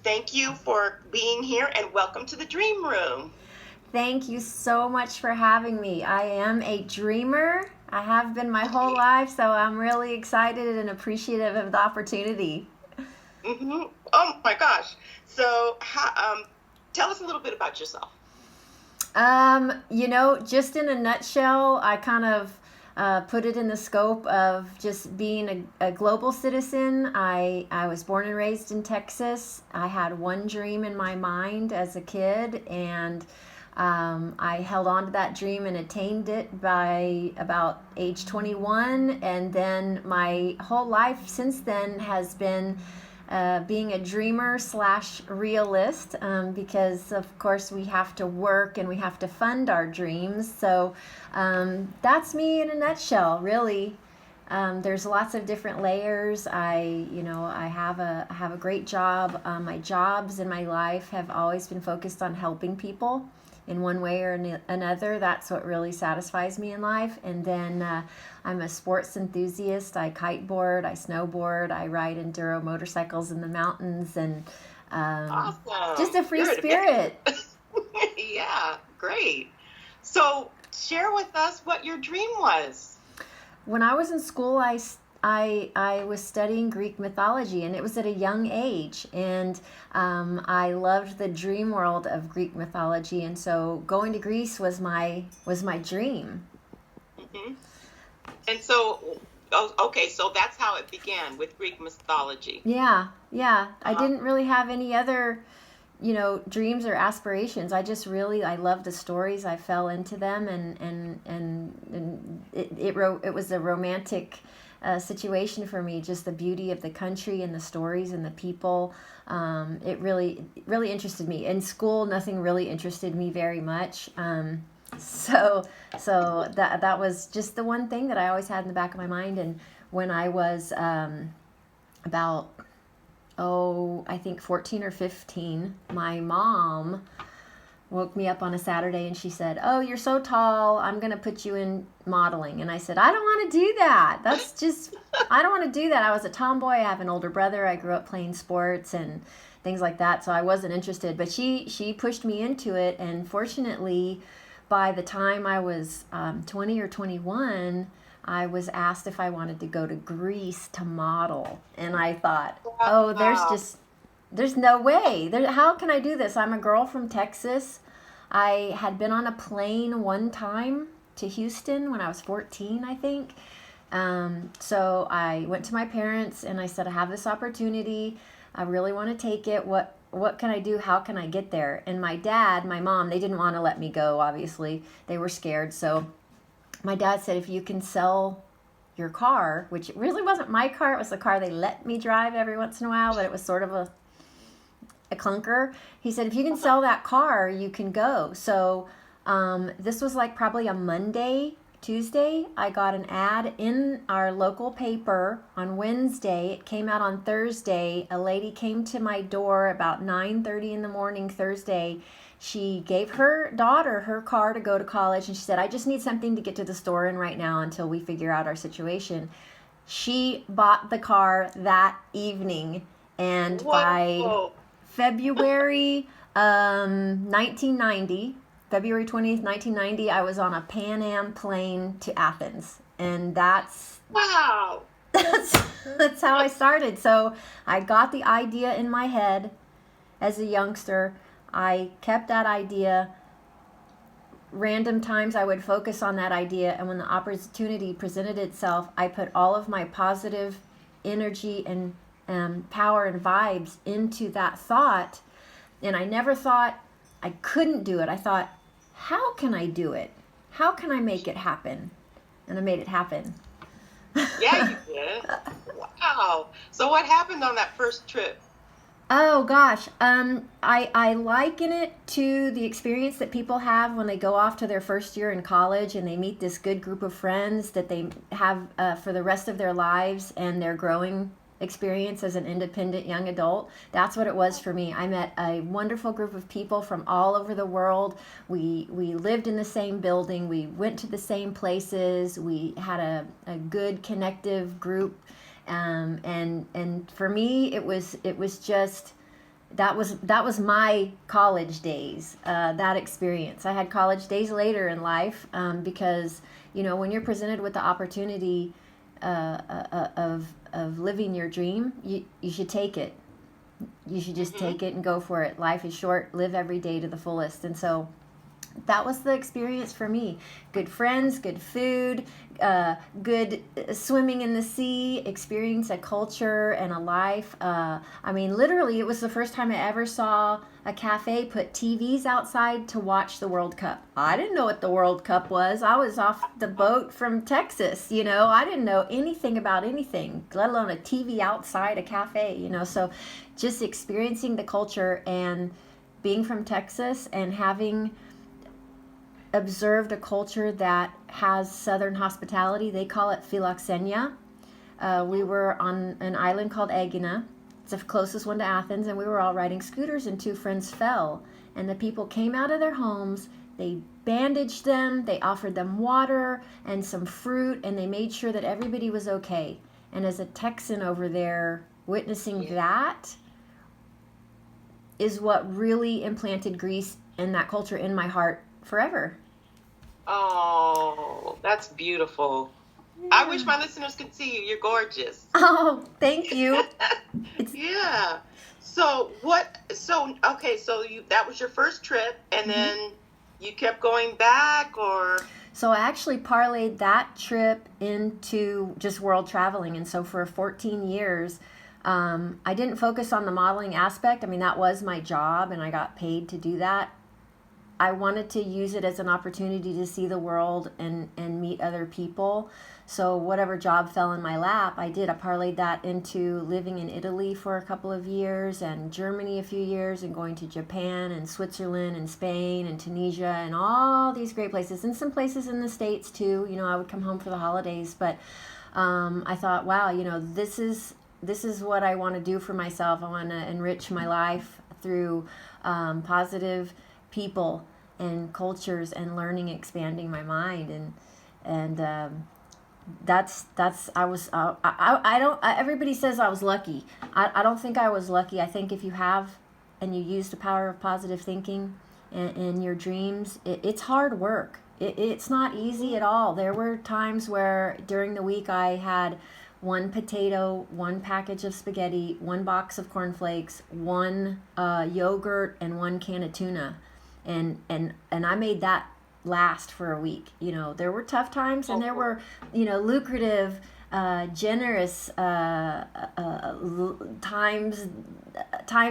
Thank you for being here and welcome to the Dream Room. Thank you so much for having me. I am a dreamer. I have been my whole life, so I'm really excited and appreciative of the opportunity. hmm Oh my gosh. So, tell us a little bit about yourself. Just in a nutshell, I kind of put it in the scope of just being a global citizen. I was born and raised in Texas. I had one dream in my mind as a kid, and I held on to that dream and attained it by about age 21. And then my whole life since then has been being a dreamer slash realist, because of course we have to work and we have to fund our dreams. So that's me in a nutshell, really. There's lots of different layers. I have a great job. My jobs in my life have always been focused on helping people in one way or another. That's what really satisfies me in life. And then I'm a sports enthusiast. I kiteboard, I snowboard, I ride enduro motorcycles in the mountains, and just Awesome. a free You're an adventurer. spirit. Yeah, great. So, share with us what your dream was. When I was in school, I was studying Greek mythology, and it was at a young age. And I loved the dream world of Greek mythology, and so going to Greece was my dream. hmm And so, okay, so that's how it began with Greek mythology. Yeah, yeah. I Uh-huh. didn't really have any other, dreams or aspirations. I loved the stories. I fell into them, and it was a romantic situation for me. Just the beauty of the country and the stories and the people. It really interested me. In school, nothing really interested me very much. So that was just the one thing that I always had in the back of my mind. And when I was about, I think 14 or 15, my mom woke me up on a Saturday and she said, "Oh, you're so tall. I'm going to put you in modeling." And I said, "I don't want to do that. I don't want to do that." I was a tomboy. I have an older brother. I grew up playing sports and things like that. So I wasn't interested, but she pushed me into it. And fortunately, by the time I was 20 or 21, I was asked if I wanted to go to Greece to model. And I thought, oh, Wow. there's no way. How can I do this? I'm a girl from Texas. I had been on a plane one time to Houston when I was 14, I think. So I went to my parents and I said, "I have this opportunity. I really want to take it. What can I do? How can I get there?" And my dad, my mom, they didn't want to let me go, obviously. They were scared. So my dad said, "If you can sell your car," which really wasn't my car, it was the car they let me drive every once in a while, but it was sort of a clunker. He said, "If you can sell that car, you can go." So this was like probably a Monday. Tuesday, I got an ad in our local paper on Wednesday. It came out on Thursday. A lady came to my door about 9:30 in the morning Thursday. She gave her daughter her car to go to college, and she said, "I just need something to get to the store in right now until we figure out our situation." She bought the car that evening, and by Whoa. February 1990, February 20th, 1990, I was on a Pan Am plane to Athens. And Wow. that's that's how I started. So I got the idea in my head as a youngster. I kept that idea. Random times I would focus on that idea, and when the opportunity presented itself, I put all of my positive energy and power and vibes into that thought. And I never thought I couldn't do it. I thought, how can I do it? How can I make it happen? And I made it happen. Yeah, you did. Wow. So, what happened on that first trip? Oh gosh, I liken it to the experience that people have when they go off to their first year in college and they meet this good group of friends that they have for the rest of their lives, and their growing experience as an independent young adult. That's what it was for me. I met a wonderful group of people from all over the world. We lived in the same building. We went to the same places. We had a good connective group, and for me it was just that was my college days. That experience. I had college days later in life, because when you're presented with the opportunity of living your dream, you should take it. You should just Mm-hmm. take it and go for it. Life is short. Live every day to the fullest. And so that was the experience for me. Good friends, good food, good swimming in the sea, experience a culture and a life. I mean, literally, it was the first time I ever saw a cafe put TVs outside to watch the World Cup. I didn't know what the World Cup was. I was off the boat from Texas, I didn't know anything about anything, let alone a TV outside a cafe. So just experiencing the culture and being from Texas and having observed a culture that has Southern hospitality. They call it philoxenia. We were on an island called Aegina. It's the closest one to Athens, and we were all riding scooters, and two friends fell. And the people came out of their homes, they bandaged them, they offered them water and some fruit, and they made sure that everybody was okay. And as a Texan over there, witnessing that is what really implanted Greece and that culture in my heart forever. Oh, that's beautiful. I wish my listeners could see you. You're gorgeous. Oh, thank you. It's Yeah. So what? So okay. So that was your first trip, and mhm. then you kept going back, or So I actually parlayed that trip into just world traveling, and so for 14 years, I didn't focus on the modeling aspect. I mean, that was my job, and I got paid to do that. I wanted to use it as an opportunity to see the world and meet other people. So whatever job fell in my lap, I did. I parlayed that into living in Italy for a couple of years and Germany a few years and going to Japan and Switzerland and Spain and Tunisia and all these great places and some places in the States too. I would come home for the holidays, but I thought, wow, this is what I want to do for myself. I want to enrich my life through positive people and cultures and learning, expanding my mind, and that's I don't everybody says I was lucky. I don't think I was lucky. I think if you have and you use the power of positive thinking in your dreams, it's hard work. It's not easy at all. There were times where during the week I had one potato, one package of spaghetti, one box of cornflakes, one yogurt, and one can of tuna, and I made that last for a week. There were tough times, and there were lucrative, generous times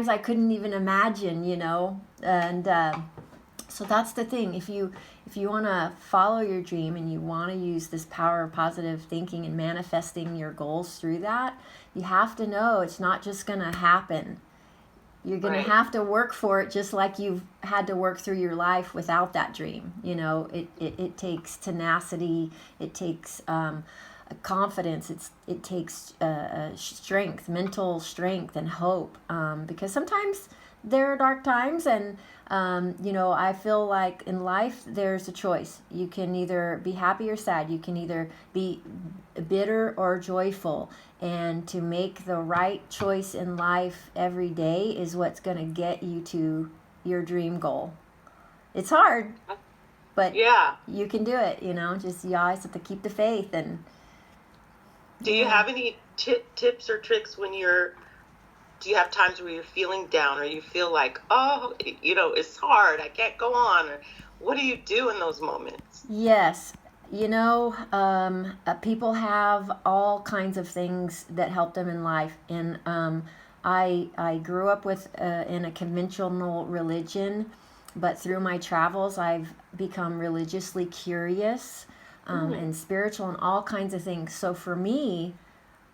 I couldn't even imagine. And so that's the thing. If you want to follow your dream and you want to use this power of positive thinking and manifesting your goals through that, you have to know it's not just going to happen. You're going right. to have to work for it, just like you've had to work through your life without that dream. It takes tenacity. It takes confidence. It takes strength, mental strength, and hope. Because sometimes there are dark times, and I feel like in life there's a choice. You can either be happy or sad. You can either be bitter or joyful. And to make the right choice in life every day is what's going to get you to your dream goal. It's hard, but Yeah. you can do it. Just you always have to keep the faith. And Do you yeah. have any tips or tricks when do you have times where you're feeling down or you feel like, oh, it's hard, I can't go on? Or what do you do in those moments? Yes. People have all kinds of things that help them in life. And I grew up in a conventional religion, but through my travels, I've become religiously curious Mm. and spiritual and all kinds of things. So for me,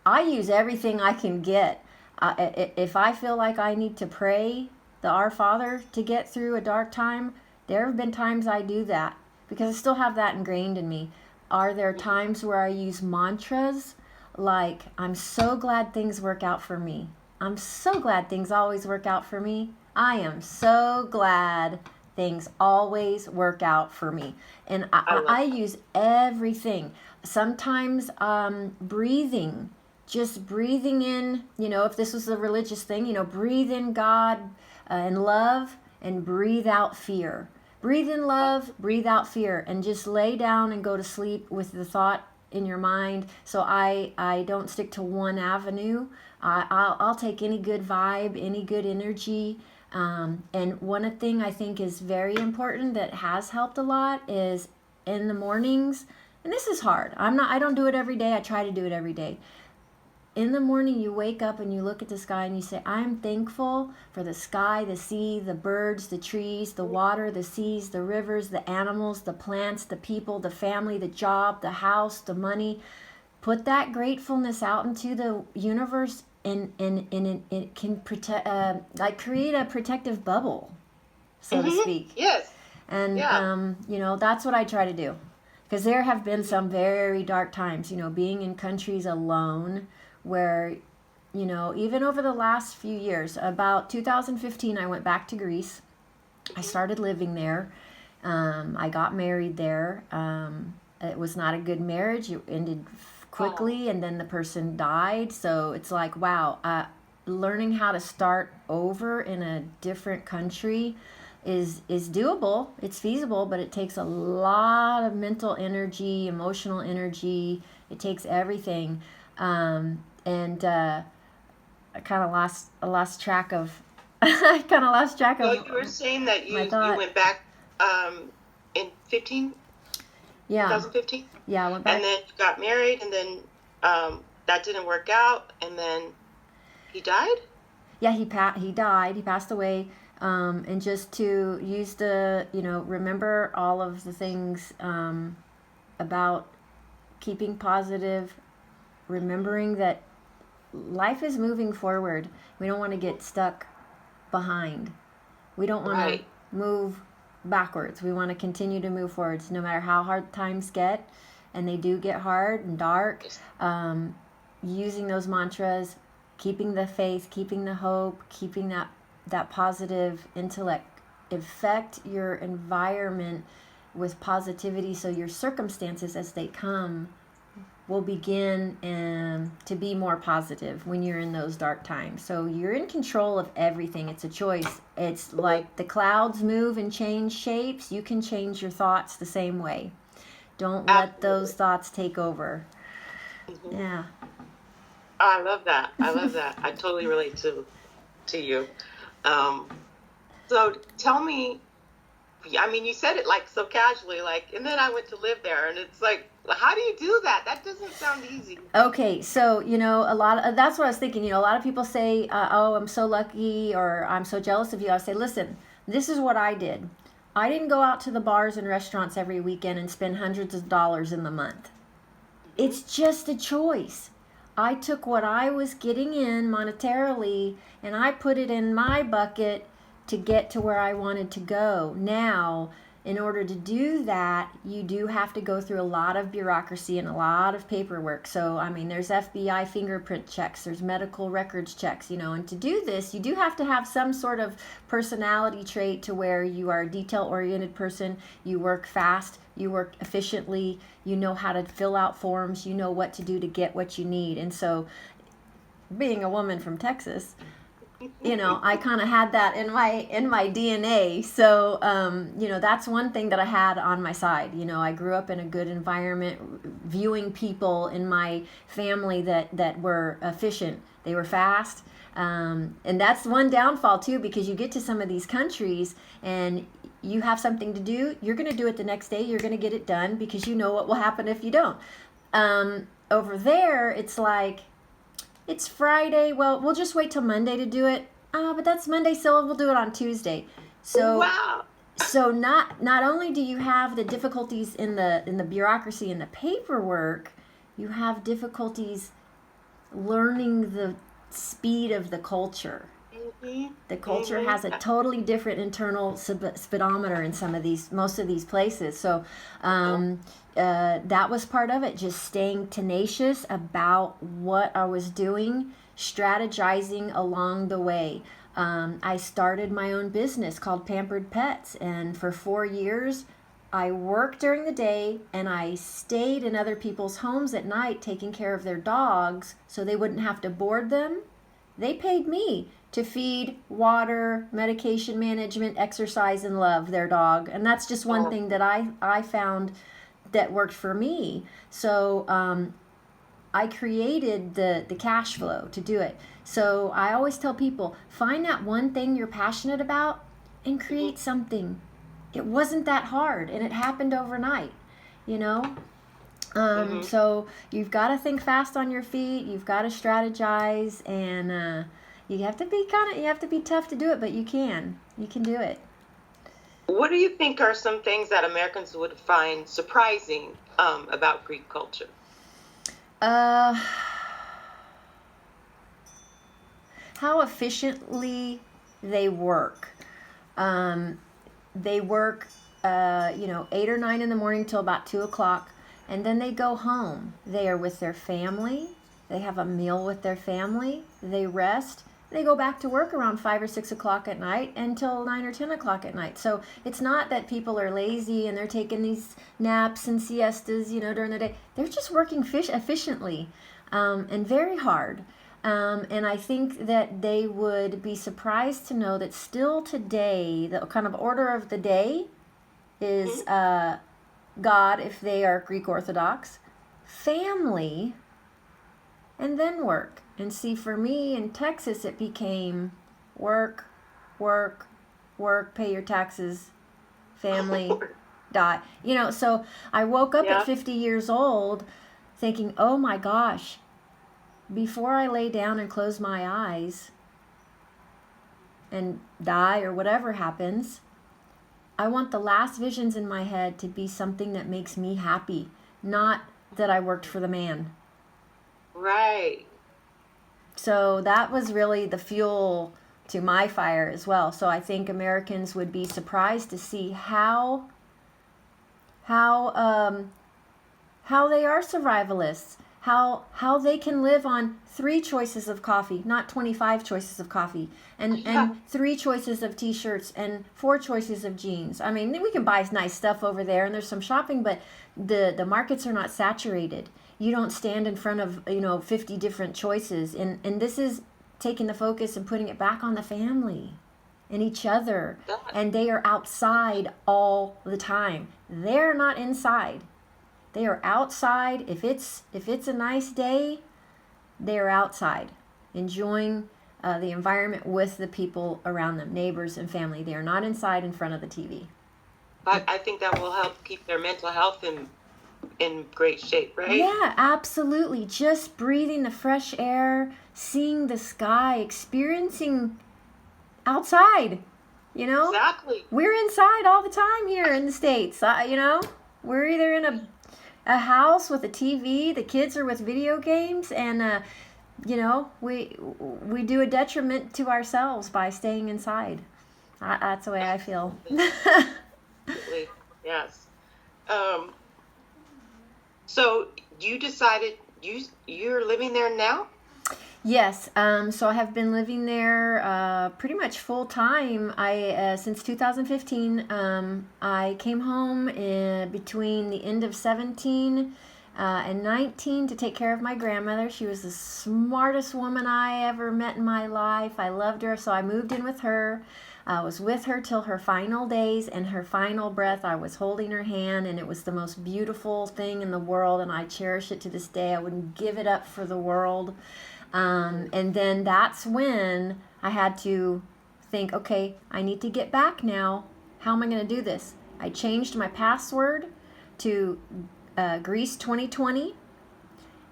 I use everything I can get. If I feel like I need to pray the Our Father to get through a dark time, there have been times I do that because I still have that ingrained in me. Are there times where I use mantras like, I'm so glad things work out for me? I'm so glad things always work out for me. I am so glad things always work out for me. And I I love use everything. Sometimes breathing just breathing in, if this was a religious thing, breathe in God and love, and breathe out fear. Breathe in love, breathe out fear, and just lay down and go to sleep with the thought in your mind. So I don't stick to one avenue. I'll take any good vibe, any good energy. And one thing I think is very important that has helped a lot is in the mornings, and this is hard. I don't do it every day. I try to do it every day. In the morning, you wake up and you look at the sky and you say, I'm thankful for the sky, the sea, the birds, the trees, the water, the seas, the rivers, the animals, the plants, the people, the family, the job, the house, the money. Put that gratefulness out into the universe, and it can protect, create a protective bubble, so to speak. Yes. And, that's what I try to do. Because there have been some very dark times, being in countries alone where, even over the last few years, about 2015, I went back to Greece. I started living there. I got married there. It was not a good marriage. It ended quickly, and then the person died. So it's like, wow, learning how to start over in a different country is doable. It's feasible, but it takes a lot of mental energy, emotional energy. It takes everything. I kind of lost track of So you were saying that you went back in 2015? Yeah, I went back. And then you got married, and then that didn't work out, and then he died? Yeah, he died. He passed away. And just to use remember all of the things about keeping positive, remembering that life is moving forward. We don't want to get stuck behind. We don't want to move backwards. We want to continue to move forwards no matter how hard times get, and they do get hard and dark. Using those mantras, keeping the faith, keeping the hope, keeping that positive intellect. Affect your environment with positivity, so your circumstances as they come will begin to be more positive when you're in those dark times. So you're in control of everything. It's a choice. It's like the clouds move and change shapes. You can change your thoughts the same way. Don't let those thoughts take over. Mm-hmm. Yeah. I love that. I totally relate to you. So tell me, you said it like so casually, and then I went to live there, and it's like, how do you do that? That doesn't sound easy. Okay, so a lot of that's what I was thinking. A lot of people say, "Oh, I'm so lucky," or "I'm so jealous of you." I say, "Listen, this is what I did. I didn't go out to the bars and restaurants every weekend and spend hundreds of dollars in the month. It's just a choice. I took what I was getting in monetarily and I put it in my bucket to get to where I wanted to go. Now, in order to do that, you do have to go through a lot of bureaucracy and a lot of paperwork. So, there's FBI fingerprint checks, there's medical records checks, and to do this, you do have to have some sort of personality trait to where you are a detail-oriented person, you work fast, you work efficiently, you know how to fill out forms, you know what to do to get what you need. And so, being a woman from Texas, I kind of had that in my DNA. So, that's one thing that I had on my side. I grew up in a good environment, viewing people in my family that were efficient. They were fast. And that's one downfall too, because you get to some of these countries and you have something to do. You're going to do it the next day. You're going to get it done because you know what will happen if you don't. Over there, it's like, it's Friday. Well, we'll just wait till Monday to do it. But that's Monday, so we'll do it on Tuesday. So, wow. So not only do you have the difficulties in the bureaucracy and the paperwork, you have difficulties learning the speed of the culture. Mm-hmm. The culture has a totally different internal speedometer in most of these places. So that was part of it, just staying tenacious about what I was doing, strategizing along the way. I started my own business called Pampered Pets, and for 4 years, I worked during the day and I stayed in other people's homes at night taking care of their dogs so they wouldn't have to board them. They paid me to feed, water, medication management, exercise, and love their dog. And that's just one Oh, thing that I found that worked for me. So I created the cash flow to do it. So I always tell people, find that one thing you're passionate about and mhm, create something. It wasn't that hard and it happened overnight, you know? mhm. So you've got to think fast on your feet. You've got to strategize, and you have to be you have to be tough to do it, but you can. You can do it. What do you think are some things that Americans would find surprising about Greek culture? Uh, how efficiently they work. Um, they work, 8 or 9 in the morning till about 2 o'clock, and then they go home. They are with their family. They have a meal with their family. They rest. They go back to work around 5 or 6 o'clock at night until 9 or 10 o'clock at night. So it's not that people are lazy and they're taking these naps and siestas, during the day. They're just working efficiently, and very hard. And I think that they would be surprised to know that still today, the kind of order of the day is Mhm. God, if they are Greek Orthodox, family, and then work. And see, for me in Texas, it became work, work, work, pay your taxes, family, die. So I woke up at Yeah, 50 years old thinking, oh my gosh, before I lay down and close my eyes and die or whatever happens, I want the last visions in my head to be something that makes me happy, not that I worked for the man. right. So that was really the fuel to my fire as well. So I think Americans would be surprised to see how um, how they are survivalists, how they can live on 3 choices of coffee, not 25 choices of coffee, and Yeah, 3 choices of t-shirts and 4 choices of jeans. I mean, we can buy nice stuff over there and there's some shopping, but the markets are not saturated. You don't stand in front of 50 different choices, and this is taking the focus and putting it back on the family and each other. God. And they are outside all the time. They're not inside. They are outside. If it's a nice day, they are outside, enjoying the environment with the people around them, neighbors and family. They are not inside in front of the TV. I think that will help keep their mental health in great shape, right? Yeah, absolutely. Just breathing the fresh air, seeing the sky, experiencing outside. You know, Exactly. we're inside all the time here in the States. We're either in a house with a TV, the kids are with video games, and we do a detriment to ourselves by staying inside. That's the way I feel. Absolutely. Absolutely. Yes. Um, so you decided you're living there now? Yes, so I have been living there pretty much full time. Since 2015. I came home between the end of 17 and 19 to take care of my grandmother. She was the smartest woman I ever met in my life. I loved her, so I moved in with her. I was with her till her final days and her final breath. I was holding her hand, and it was the most beautiful thing in the world, and I cherish it to this day. I wouldn't give it up for the world. And then that's when I had to think, okay, I need to get back now. How am I going to do this? I changed my password to Greece 2020.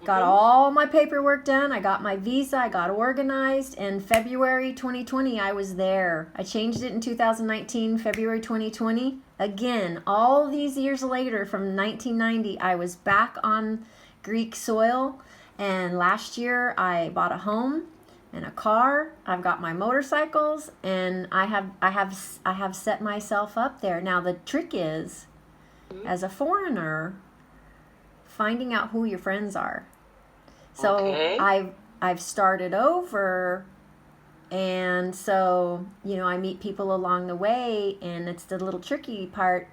Got Hmm. all my paperwork done. I got my visa. I got organized. And February 2020, I was there. I changed it in 2019, February 2020. Again, all these years later from 1990, I was back on Greek soil. And last year, I bought a home and a car. I've got my motorcycles, and I have set myself up there. Now the trick is, as a foreigner, finding out who your friends are. So Okay. I've started over, and so I meet people along the way, and it's the little tricky part.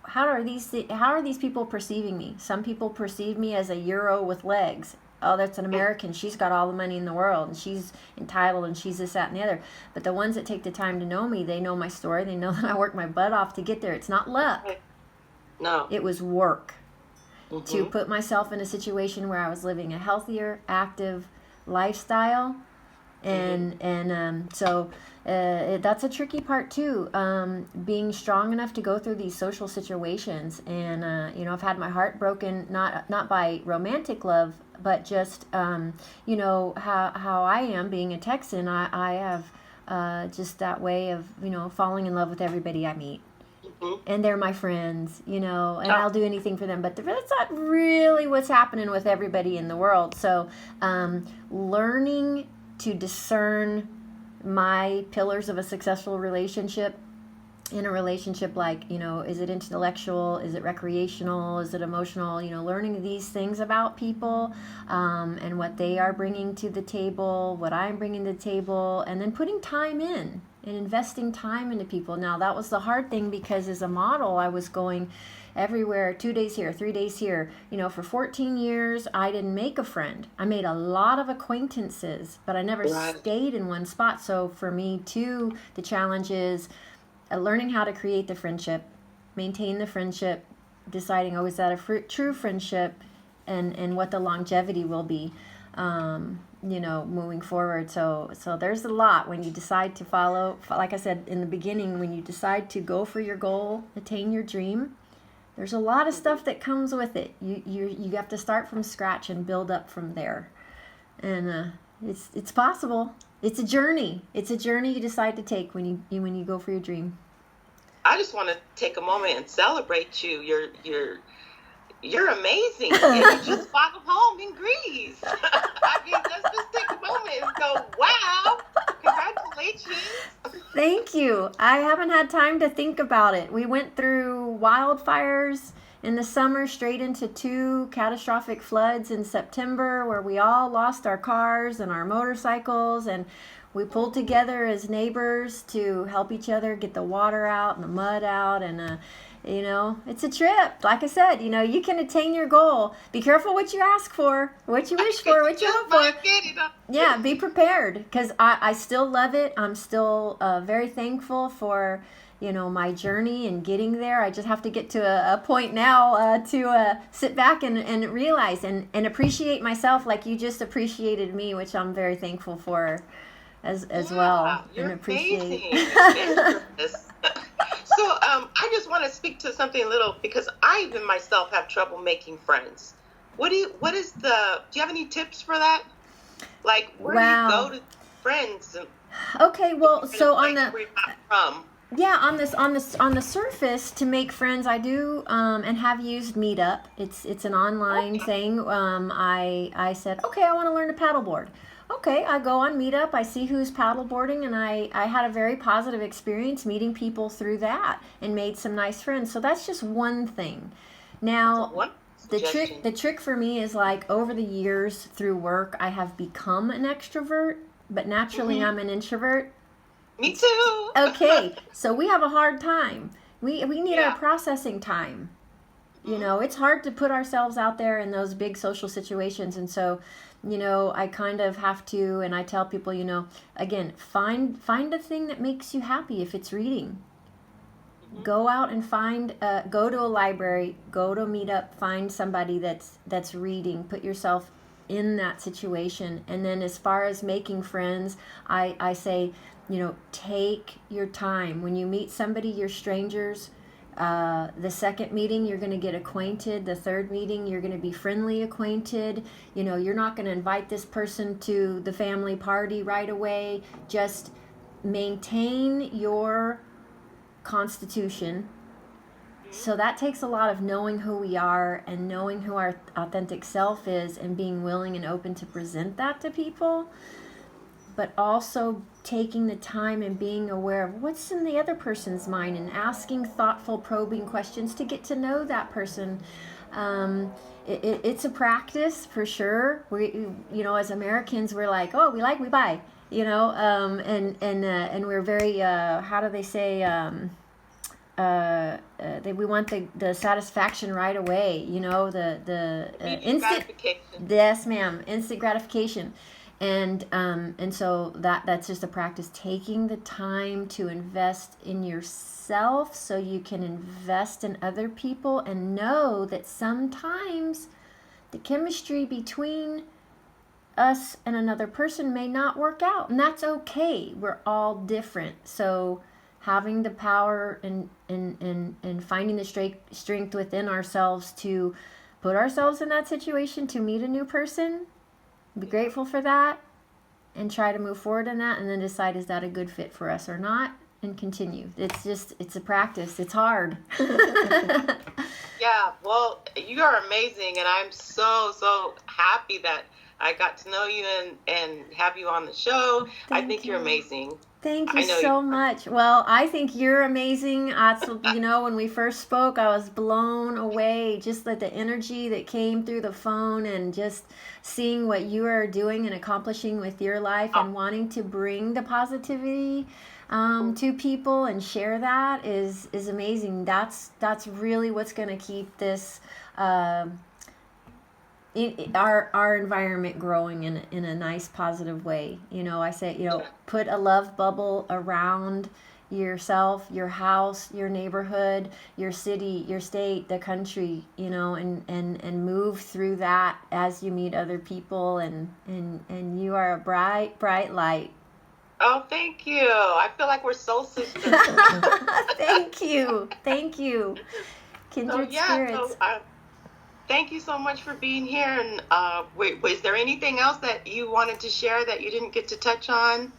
how are these people perceiving me? Some people perceive me as a Euro with legs. Oh, that's an American. She's got all the money in the world, and she's entitled, and she's this, that, and the other. But the ones that take the time to know me, they know my story. They know that I worked my butt off to get there. It's not luck. No. It was work Mm-hmm. to put myself in a situation where I was living a healthier, active lifestyle. And so that's a tricky part too, being strong enough to go through these social situations. And I've had my heart broken, not by romantic love, but just how I am being a Texan. I have just that way of falling in love with everybody I meet. Mm-hmm. And they're my friends, and I'll do anything for them. But that's not really what's happening with everybody in the world. So learning to discern my pillars of a successful relationship, in a relationship, like, is it intellectual, is it recreational, is it emotional, learning these things about people, and what they are bringing to the table, what I'm bringing to the table, and then putting time in and investing time into people. Now, that was the hard thing, because as a model, I was going everywhere, 2 days here, 3 days here. For 14 years, I didn't make a friend. I made a lot of acquaintances, but I never stayed in one spot. So for me, too, the challenge is learning how to create the friendship, maintain the friendship, deciding, is that a true friendship, and what the longevity will be, moving forward. So there's a lot when you decide to follow, like I said in the beginning, when you decide to go for your goal, attain your dream, there's a lot of stuff that comes with it. You have to start from scratch and build up from there. And it's possible. It's a journey. It's a journey you decide to take when you go for your dream. I just want to take a moment and celebrate you. You're amazing. And you just bought a home in Greece. I mean, let's just take a moment and go, wow, congratulations. Thank you. I haven't had time to think about it. We went through wildfires in the summer, straight into 2 catastrophic floods in September, where we all lost our cars and our motorcycles, and we pulled together as neighbors to help each other get the water out and the mud out. And it's a trip. Like I said, you can attain your goal. Be careful what you ask for, what you wish for, what you hope for. Yeah, be prepared, because I still love it. I'm still very thankful for my journey and getting there. I just have to get to a point now to sit back and realize and appreciate myself like you just appreciated me, which I'm very thankful for as well. You're and appreciate. amazing. So I just want to speak to something a little, because I even myself have trouble making friends. Do you have any tips for that? Like, where do you go to friends? Okay, well, so on the where you're not from. Yeah, on the surface, to make friends, I do and have used Meetup. It's an online thing. I said, okay, I want to learn to paddleboard. Okay, I go on Meetup, I see who's paddleboarding, and I had a very positive experience meeting people through that and made some nice friends. So that's just one thing. Now, the trick for me is, like, over the years through work, I have become an extrovert, but naturally I'm an introvert. Me too. Okay, so we have a hard time. We need our processing time. It's hard to put ourselves out there in those big social situations. And so, I kind of have to, and I tell people, again, find a thing that makes you happy. If it's reading, go out and go to a library, go to a Meetup, find somebody that's reading, put yourself in that situation. And then as far as making friends, I say, take your time. When you meet somebody, you're strangers. The second meeting, you're going to get acquainted. The third meeting, you're going to be friendly acquainted. You're not going to invite this person to the family party right away. Just maintain your constitution. So that takes a lot of knowing who we are and knowing who our authentic self is, and being willing and open to present that to people. But also taking the time and being aware of what's in the other person's mind, and asking thoughtful, probing questions to get to know that person. It's a practice for sure. We, as Americans, we're like, oh, we buy, and we're very, how do they say, we want the satisfaction right away. You know, the instant gratification. Yes, ma'am. Instant gratification. And so that's just a practice, taking the time to invest in yourself so you can invest in other people, and know that sometimes the chemistry between us and another person may not work out, and that's okay. We're all different. So having the power and finding the strength within ourselves to put ourselves in that situation to meet a new person, be grateful for that, and try to move forward in that, and then decide, is that a good fit for us or not, and continue. It's a practice. It's hard. Yeah, well, you are amazing, and I'm so happy that I got to know you and have you on the show. I think you're amazing. Thank you so much. Well, I think you're amazing. That's, when we first spoke, I was blown away. Just like the energy that came through the phone, and just seeing what you are doing and accomplishing with your life, and wanting to bring the positivity to people and share that is amazing. That's really what's going to keep this our environment growing in a nice positive way. I say, put a love bubble around yourself, your house, your neighborhood, your city, your state, the country, and move through that as you meet other people, and you are a bright light. Oh, thank you. I feel like we're soul sisters. Thank you. Kindred spirits. Thank you so much for being here. And was there anything else that you wanted to share that you didn't get to touch on?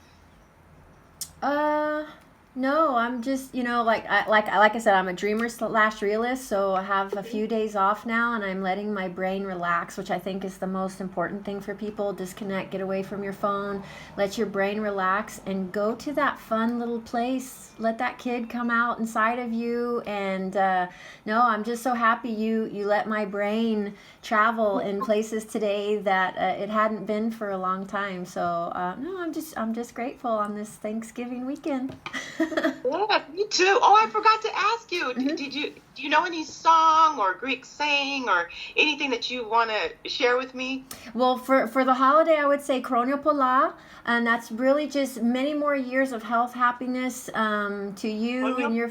No, I'm just, like I said, I'm a dreamer / realist, so I have a few days off now, and I'm letting my brain relax, which I think is the most important thing for people. Disconnect, get away from your phone, let your brain relax, and go to that fun little place. Let that kid come out inside of you, and no, I'm just so happy you let my brain travel in places today that it hadn't been for a long time. So no, I'm just grateful on this Thanksgiving weekend. Yeah, me too. Oh, I forgot to ask you. Mm-hmm. Do you know any song or Greek saying or anything that you want to share with me? Well, for the holiday, I would say Kronia Pola, and that's really just many more years of health, happiness to you and your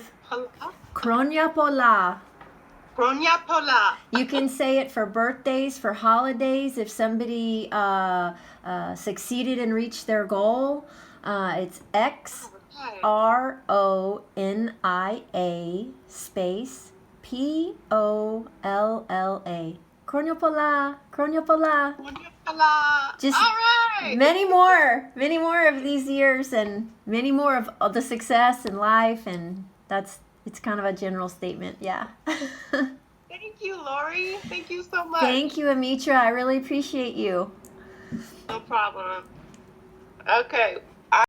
Kronia Pola. Kronia Pola. You can say it for birthdays, for holidays. If somebody succeeded and reached their goal, it's XRONIA space POLLA. Kronia Pola. Kronia Pola. Just all right. Many more of these years, and many more of the success in life, and it's kind of a general statement. Yeah. Thank you, Lori. Thank you so much. Thank you, Amytra. I really appreciate you. No problem. Okay.